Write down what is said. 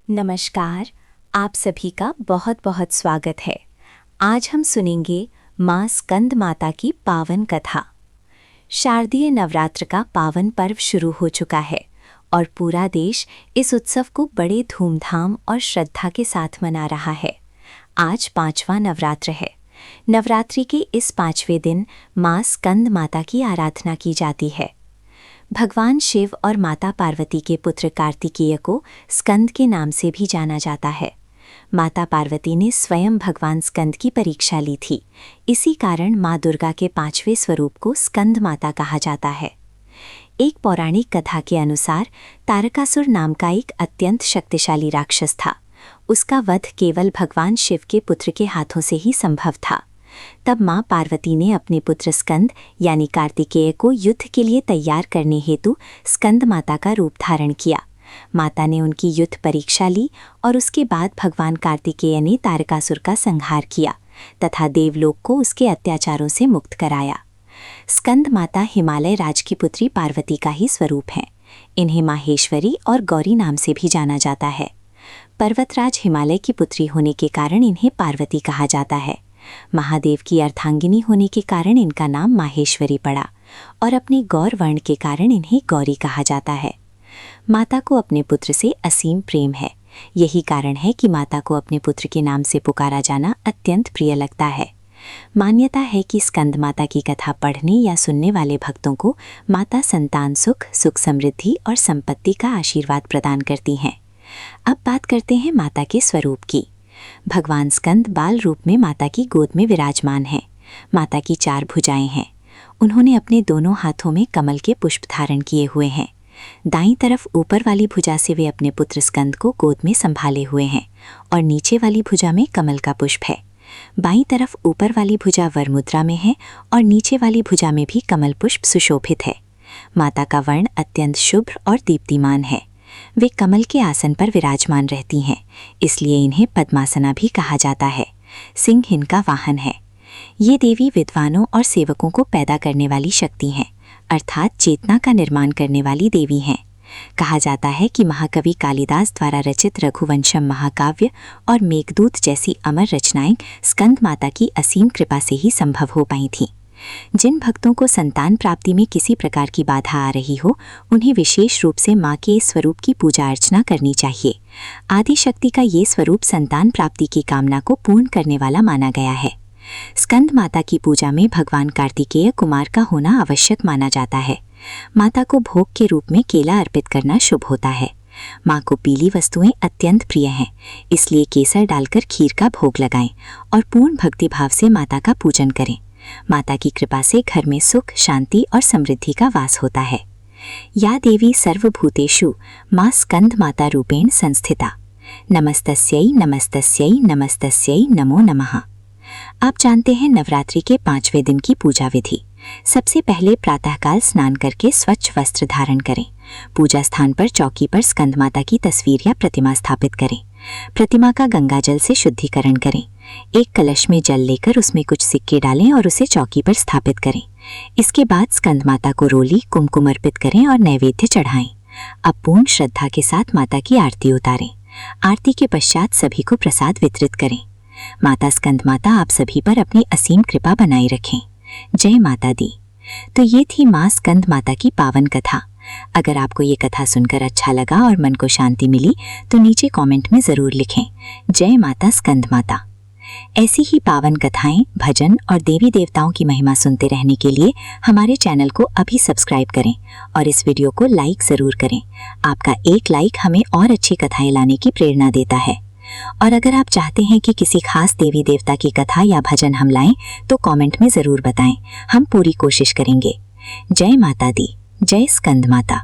नमस्कार, आप सभी का बहुत बहुत स्वागत है। आज हम सुनेंगे माँ स्कंद माता की पावन कथा। शारदीय नवरात्र का पावन पर्व शुरू हो चुका है और पूरा देश इस उत्सव को बड़े धूमधाम और श्रद्धा के साथ मना रहा है। आज 5वां नवरात्र है। नवरात्रि के इस 5वें दिन माँ स्कंद माता की आराधना की जाती है। भगवान शिव और माता पार्वती के पुत्र कार्तिकेय को स्कंद के नाम से भी जाना जाता है। माता पार्वती ने स्वयं भगवान स्कंद की परीक्षा ली थी। इसी कारण माँ दुर्गा के 5वें स्वरूप को स्कंद माता कहा जाता है। एक पौराणिक कथा के अनुसार तारकासुर नाम का एक अत्यंत शक्तिशाली राक्षस था। उसका वध केवल भगवान शिव के पुत्र के हाथों से ही संभव था। तब माँ पार्वती ने अपने पुत्र स्कंद यानी कार्तिकेय को युद्ध के लिए तैयार करने हेतु स्कंद माता का रूप धारण किया। माता ने उनकी युद्ध परीक्षा ली और उसके बाद भगवान कार्तिकेय ने तारकासुर का संहार किया तथा देवलोक को उसके अत्याचारों से मुक्त कराया। स्कंद माता हिमालय राज की पुत्री पार्वती का ही स्वरूप है। इन्हें माहेश्वरी और गौरी नाम से भी जाना जाता है। पर्वतराज हिमालय की पुत्री होने के कारण इन्हें पार्वती कहा जाता है। महादेव की अर्धांगिनी होने के कारण इनका नाम माहेश्वरी पड़ा और अपने गौर वर्ण के कारण इन्हें गौरी कहा जाता है। माता को अपने पुत्र से असीम प्रेम है। यही कारण है कि माता को अपने पुत्र के नाम से पुकारा जाना अत्यंत प्रिय लगता है। मान्यता है कि स्कंद माता की कथा पढ़ने या सुनने वाले भक्तों को माता संतान सुख, सुख समृद्धि और संपत्ति का आशीर्वाद प्रदान करती हैं। अब बात करते हैं माता के स्वरूप की। भगवान स्कंद बाल रूप में माता की गोद में विराजमान हैं। माता की 4 भुजाएं हैं। उन्होंने अपने दोनों हाथों में कमल के पुष्प धारण किए हुए हैं। दाईं तरफ ऊपर वाली भुजा से वे अपने पुत्र स्कंद को गोद में संभाले हुए हैं और नीचे वाली भुजा में कमल का पुष्प है। बाईं तरफ ऊपर वाली भुजा वर मुद्रा में है और नीचे वाली भुजा में भी कमल पुष्प सुशोभित है। माता का वर्ण अत्यंत शुभ और दीप्तिमान है। वे कमल के आसन पर विराजमान रहती हैं, इसलिए इन्हें पद्मासना भी कहा जाता है। सिंह इनका वाहन है। ये देवी विद्वानों और सेवकों को पैदा करने वाली शक्ति हैं, अर्थात चेतना का निर्माण करने वाली देवी हैं। कहा जाता है कि महाकवि कालिदास द्वारा रचित रघुवंशम महाकाव्य और मेघदूत जैसी अमर रचनाएं स्कंद माता की असीम कृपा से ही संभव हो पाई थीं। जिन भक्तों को संतान प्राप्ति में किसी प्रकार की बाधा आ रही हो, उन्हें विशेष रूप से माँ के इस स्वरूप की पूजा अर्चना करनी चाहिए। आदि शक्ति का ये स्वरूप संतान प्राप्ति की कामना को पूर्ण करने वाला माना गया है। स्कंद माता की पूजा में भगवान कार्तिकेय कुमार का होना आवश्यक माना जाता है। माता को भोग के रूप में केला अर्पित करना शुभ होता है। माँ को पीली वस्तुएं अत्यंत प्रिय हैं, इसलिए केसर डालकर खीर का भोग लगाएं और पूर्ण भक्तिभाव से माता का पूजन करें। माता की कृपा से घर में सुख, शांति और समृद्धि का वास होता है। या देवी सर्वभूतेषु माँ स्कंद माता रूपेण संस्थिता। नमस्तस्यै नमस्तस्यै नमस्तस्यै नमो नमः। आप जानते हैं नवरात्रि के 5वें दिन की पूजा विधि। सबसे पहले प्रातःकाल स्नान करके स्वच्छ वस्त्र धारण करें। पूजा स्थान पर चौकी पर स्कंद माता की तस्वीर या प्रतिमा स्थापित करें। प्रतिमा का गंगाजल से शुद्धिकरण करें। एक कलश में जल लेकर उसमें कुछ सिक्के डालें और उसे चौकी पर स्थापित करें। इसके बाद स्कंद माता को रोली, कुमकुम अर्पित करें और नैवेद्य चढ़ाएं। अब पूर्ण श्रद्धा के साथ माता की आरती उतारें। आरती के पश्चात सभी को प्रसाद वितरित करें। माता स्कंद माता आप सभी पर अपनी असीम कृपा बनाए रखें। जय माता दी। तो ये थी माँ स्कंद माता की पावन कथा। अगर आपको ये कथा सुनकर अच्छा लगा और मन को शांति मिली तो नीचे कमेंट में ज़रूर लिखें, जय माता स्कंद माता। ऐसी ही पावन कथाएं, भजन और देवी देवताओं की महिमा सुनते रहने के लिए हमारे चैनल को अभी सब्सक्राइब करें और इस वीडियो को लाइक ज़रूर करें। आपका एक लाइक हमें और अच्छी कथाएं लाने की प्रेरणा देता है। और अगर आप चाहते हैं कि किसी खास देवी देवता की कथा या भजन हम लाएं तो कमेंट में ज़रूर बताएं। हम पूरी कोशिश करेंगे। जय माता दी। जय स्कंद माता।